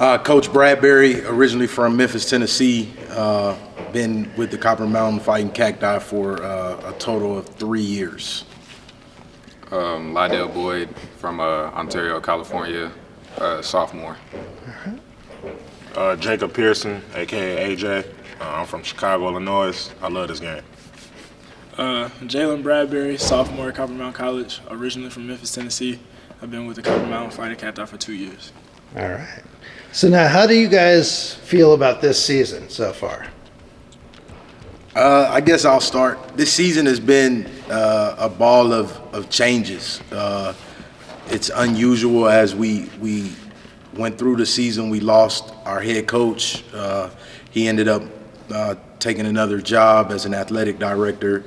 Coach Bradberry, originally from Memphis, Tennessee, been with the Copper Mountain Fighting Cacti for a total of 3 years. Lydell Boyd from Ontario, California, sophomore. Jacob Pearson, a.k.a. AJ. I'm from Chicago, Illinois. I love this game. Jalen Bradberry, sophomore at Copper Mountain College, originally from Memphis, Tennessee. I've been with the Copper Mountain Fighting Cacti for 2 years. All right. So now, how do you guys feel about this season so far? I guess I'll start. This season has been a ball of changes. It's unusual as we went through the season. We lost our head coach. He ended up taking another job as an athletic director.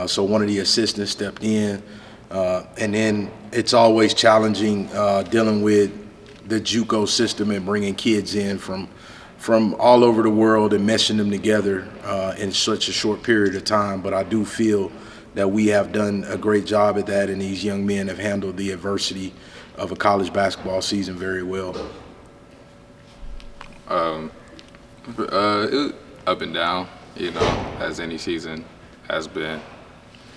So one of the assistants stepped in. And then it's always challenging dealing with the JUCO system and bringing kids in from all over the world and meshing them together in such a short period of time. But I do feel that we have done a great job at that, and these young men have handled the adversity of a college basketball season very well. It was up and down, as any season has been.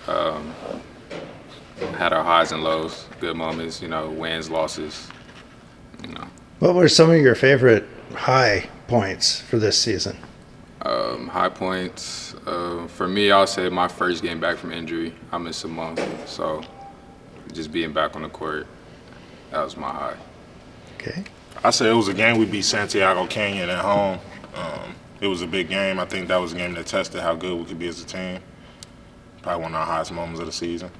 Had our highs and lows, good moments, wins, losses. What were some of your favorite high points for this season? High points. For me, I'll say my first game back from injury. I missed a month, so just being back on the court, that was my high. Okay. I say it was a game we beat Santiago Canyon at home. It was a big game. I think that was a game that tested how good we could be as a team. Probably one of our highest moments of the season.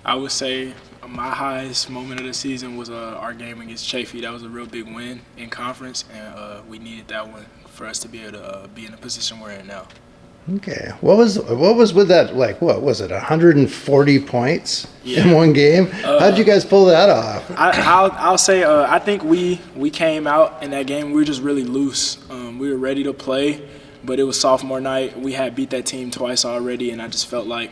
I would say my highest moment of the season was our game against Chafee. That was a real big win in conference, and we needed that one for us to be able to be in the position we're in now. Okay. What was with that? Like, what was it? 140 points in one game? How'd you guys pull that off? I'll say I think we came out in that game. We were just really loose. We were ready to play, but it was sophomore night. We had beat that team twice already, and I just felt like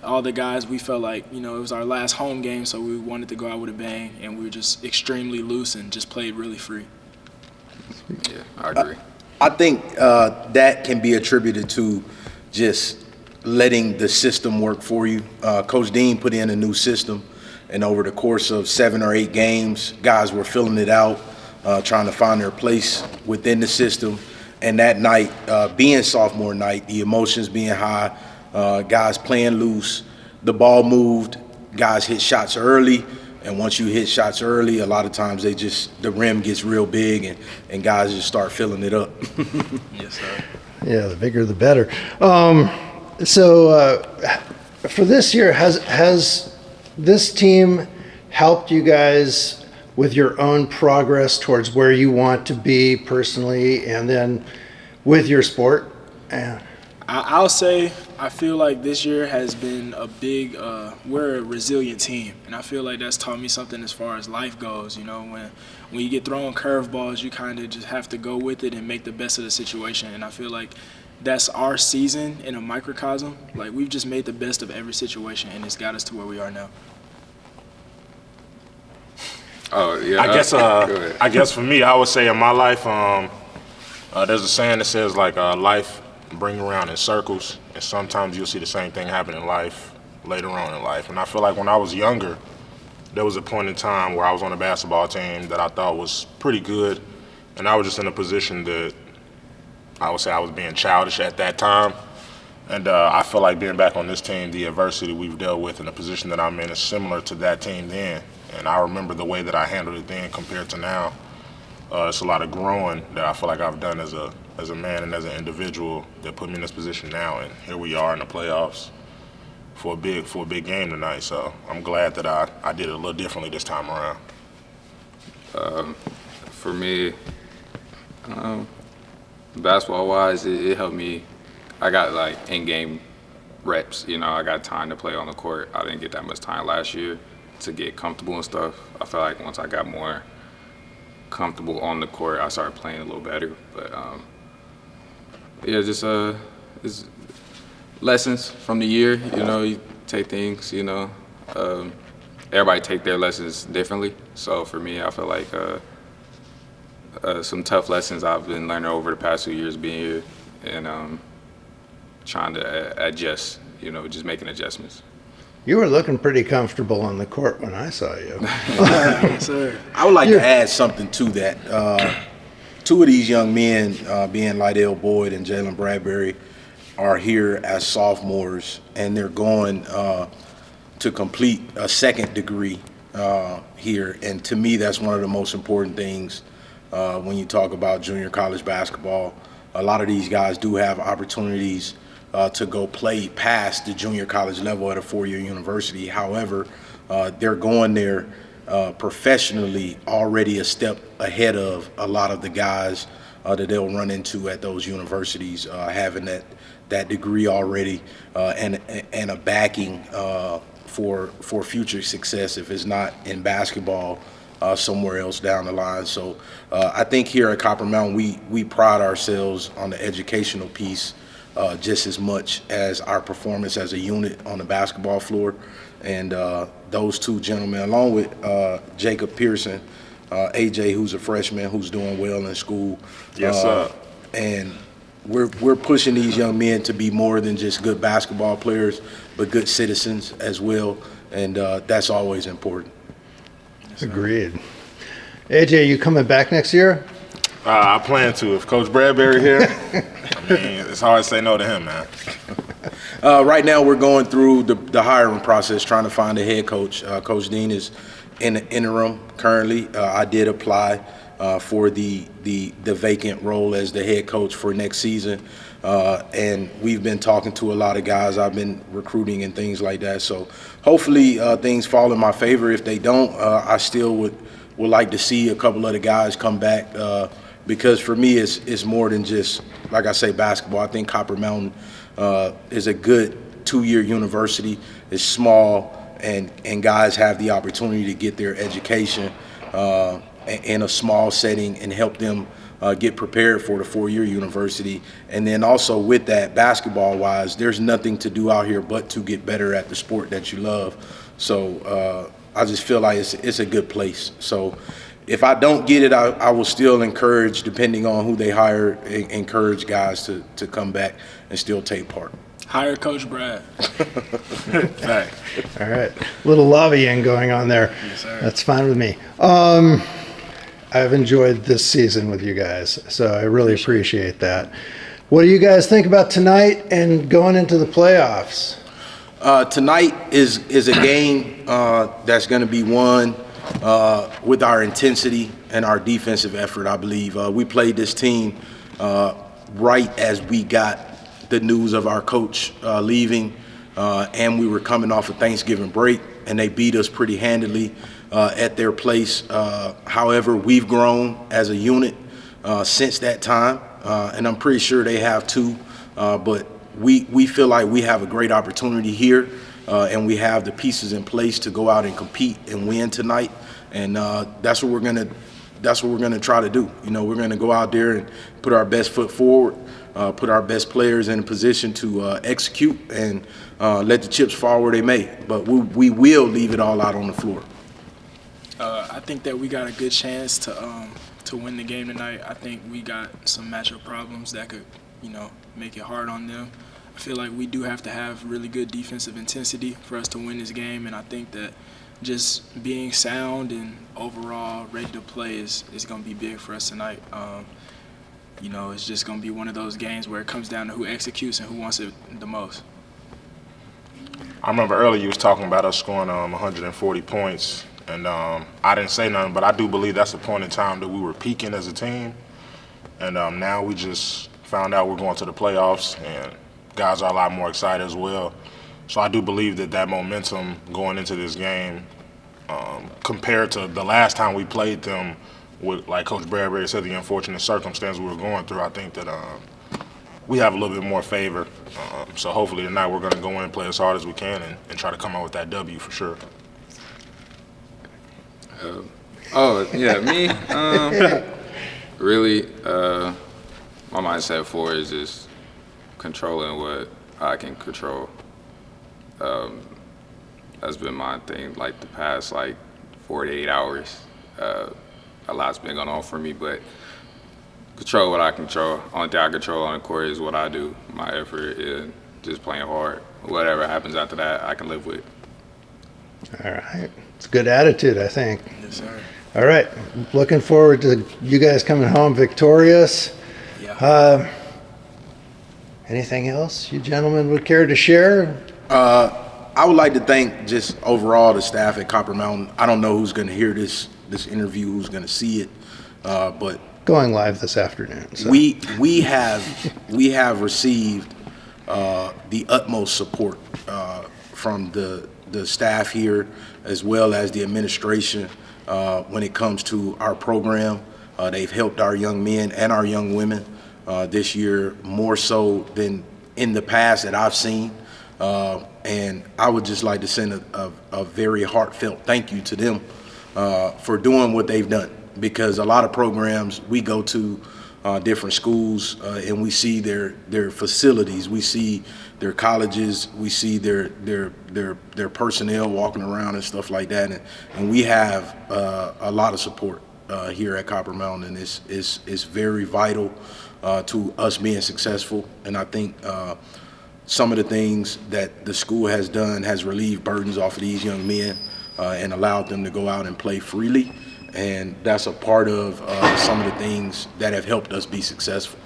all the guys, we felt like, it was our last home game, so we wanted to go out with a bang, and we were just extremely loose and just played really free. Yeah, I agree. I think that can be attributed to just letting the system work for you. Coach Dean put in a new system, and over the course of 7 or 8 games, guys were filling it out, trying to find their place within the system. And that night, being sophomore night, the emotions being high, guys playing loose, the ball moved, guys hit shots early, and once you hit shots early, a lot of times the rim gets real big and guys just start filling it up. Yes, sir. Yeah, the bigger the better. So for this year, has this team helped you guys with your own progress towards where you want to be personally and then with your sport? I'll say I feel like this year has been a big we're a resilient team, and I feel like that's taught me something as far as life goes. When you get thrown curveballs, you kind of just have to go with it and make the best of the situation, and I feel like that's our season in a microcosm. Like, we've just made the best of every situation, and it's got us to where we are now. Oh, yeah. I guess for me, I would say in my life, there's a saying that says, like, life bring you around in circles, and sometimes you'll see the same thing happen in life later on in life. And I feel like when I was younger, there was a point in time where I was on a basketball team that I thought was pretty good, and I was just in a position that I would say I was being childish at that time. And I feel like being back on this team, the adversity we've dealt with and the position that I'm in is similar to that team then. And I remember the way that I handled it then compared to now. It's a lot of growing that I feel like I've done as a man and as an individual that put me in this position now. And here we are in the playoffs for a big game tonight. So I'm glad that I did it a little differently this time around. For me, basketball-wise, it helped me. I got, like, in-game reps. I got time to play on the court. I didn't get that much time last year to get comfortable and stuff. I feel like once I got more comfortable on the court, I started playing a little better. But yeah, just it's lessons from the year. You take things. Everybody take their lessons differently. So for me, I feel like some tough lessons I've been learning over the past 2 years being here, and trying to adjust. Just making adjustments. You were looking pretty comfortable on the court when I saw you. Yes, sir. I would like to add something to that. Two of these young men, being Lydell Boyd and Jalen Bradberry, are here as sophomores, and they're going to complete a second degree here. And to me, that's one of the most important things when you talk about junior college basketball. A lot of these guys do have opportunities to go play past the junior college level at a four-year university. However, they're going there professionally already a step ahead of a lot of the guys that they'll run into at those universities, having that degree already and a backing for future success if it's not in basketball, somewhere else down the line. So I think here at Copper Mountain we pride ourselves on the educational piece just as much as our performance as a unit on the basketball floor. And those two gentlemen, along with Jacob Pearson, AJ, who's a freshman, who's doing well in school. Yes, sir. And we're pushing these young men to be more than just good basketball players, but good citizens as well. And that's always important. Agreed. AJ, you coming back next year? I plan to. If Coach Bradberry here, I mean, it's hard to say no to him, man. Right now, we're going through the hiring process, trying to find a head coach. Coach Dean is in the interim currently. I did apply for the vacant role as the head coach for next season, and we've been talking to a lot of guys. I've been recruiting and things like that. So hopefully things fall in my favor. If they don't, I still would like to see a couple of the guys come back. Because for me, it's more than just, like I say, basketball. I think Copper Mountain is a good 2-year university. It's small, and guys have the opportunity to get their education in a small setting and help them get prepared for the 4-year university. And then also with that, basketball-wise, there's nothing to do out here but to get better at the sport that you love. So I just feel like it's a good place. So if I don't get it, I will still encourage, depending on who they hire, encourage guys to come back and still take part. Hire Coach Brad. Hey. All right. Little lobbying going on there. Yes, sir. That's fine with me. I've enjoyed this season with you guys, so I really appreciate that. What do you guys think about tonight and going into the playoffs? Tonight is a game that's going to be won with our intensity and our defensive effort, I believe. We played this team right as we got the news of our coach leaving, and we were coming off a Thanksgiving break, and they beat us pretty handily at their place. However, we've grown as a unit since that time, and I'm pretty sure they have too, but we feel like we have a great opportunity here, and we have the pieces in place to go out and compete and win tonight. And that's what we're gonna try to do. We're gonna go out there and put our best foot forward, put our best players in a position to execute, and let the chips fall where they may. But we will leave it all out on the floor. I think that we got a good chance to win the game tonight. I think we got some matchup problems that could, make it hard on them. I feel like we do have to have really good defensive intensity for us to win this game, and I think that just being sound and overall ready to play is going to be big for us tonight. It's just going to be one of those games where it comes down to who executes and who wants it the most. I remember earlier you was talking about us scoring 140 points, and I didn't say nothing, but I do believe that's the point in time that we were peaking as a team, and now we just found out we're going to the playoffs, and guys are a lot more excited as well. So I do believe that momentum going into this game, compared to the last time we played them, with, like Coach Bradberry said, the unfortunate circumstance we were going through, I think that we have a little bit more favor. So hopefully tonight we're going to go in and play as hard as we can and try to come out with that W for sure. Me. Really, my mindset for it is just controlling what I can control. That's been my thing, like the past 48 hours. A lot's been going on for me, but control what I control. Only thing I control on the court is what I do, my effort, and just playing hard. Whatever happens after that, I can live with. All right. It's a good attitude, I think. Yes, sir. All right. Looking forward to you guys coming home victorious. Yeah. Anything else you gentlemen would care to share? I would like to thank just overall the staff at Copper Mountain. I don't know who's going to hear this interview, who's going to see it, but Going live this afternoon. So. we have received the utmost support from the staff here as well as the administration when it comes to our program. They've helped our young men and our young women this year more so than in the past that I've seen. And I would just like to send a very heartfelt thank you to them for doing what they've done. Because a lot of programs we go to different schools and we see their facilities, we see their colleges, we see their personnel walking around and stuff like that, and we have a lot of support here at Copper Mountain, and it's very vital to us being successful. And I think some of the things that the school has done has relieved burdens off of these young men and allowed them to go out and play freely. And that's a part of some of the things that have helped us be successful.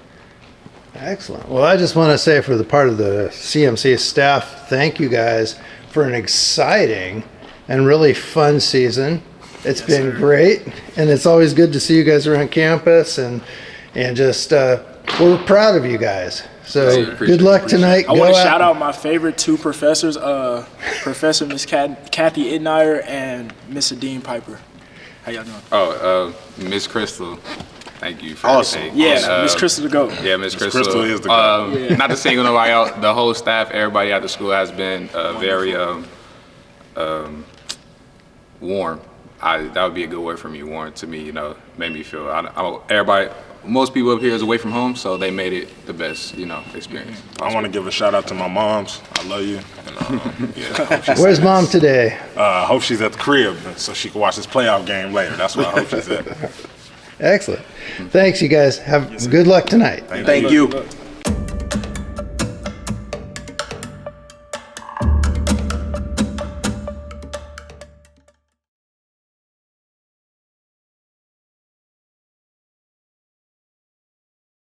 Excellent. Well, I just want to say for the part of the CMC staff, thank you guys for an exciting and really fun season. It's been great, and it's always good to see you guys around campus, and just we're proud of you guys. So good luck tonight. I want to shout out my favorite two professors, Professor Miss Kathy Idnire and Mr. Dean Piper. How y'all doing? Oh, Miss Crystal, thank you for Awesome. everything. Yeah, Miss Crystal the GOAT. Yeah, Miss Crystal. Crystal is the GOAT. Not to single nobody out, the whole staff, everybody at the school has been very warm. That would be a good word for me, warm to me, made me feel, everybody, most people up here is away from home, so they made it the best, experience. I want to give a shout out to my moms. I love you. And, Where's mom today? I hope she's at the crib so she can watch this playoff game later. That's where I hope she's at. Excellent. Thanks, you guys. Have good luck tonight. Thank you.